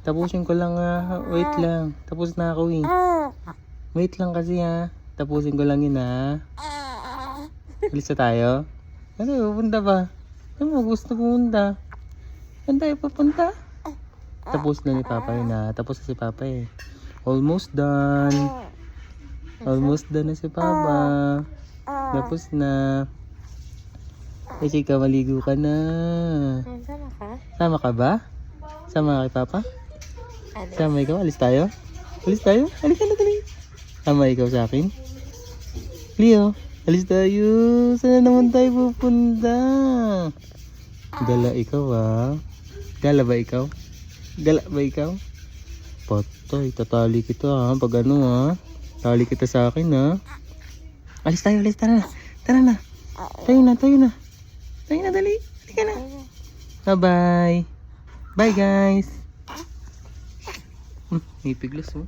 Tapusin ko lang ha. Wait lang. Tapos na ako eh. Wait lang kasi ha. Tapusin ko lang yun ha. Alis na tayo? Ano, pupunta ba? Ano mo, gusto pumunta? Saan tayo pupunta? Tapos na ni Papa yun ha. Tapos na si Papa eh. Almost done. Almost done na si Papa. Tapos na. Eh, chika, maligo ka na. Sama ka? Sama ka ba? Sama ka kay Papa? Ano? Sama ikaw? Alis tayo? Alis tayo? Halika na, dali. Sama ikaw sa akin? Leo, alis tayo. Saan na naman tayo pupunta? Gala ikaw ah. Gala ba ikaw? Gala ba ikaw? Patay, tatali kita ha. Pag ano ha. Tali kita sa akin ha. Alis tayo, alis. Tara na. Tara na. Tayo na, tayo na. Tayo na, dali. Halika na. Bye-bye. Bye guys. May piglas oh.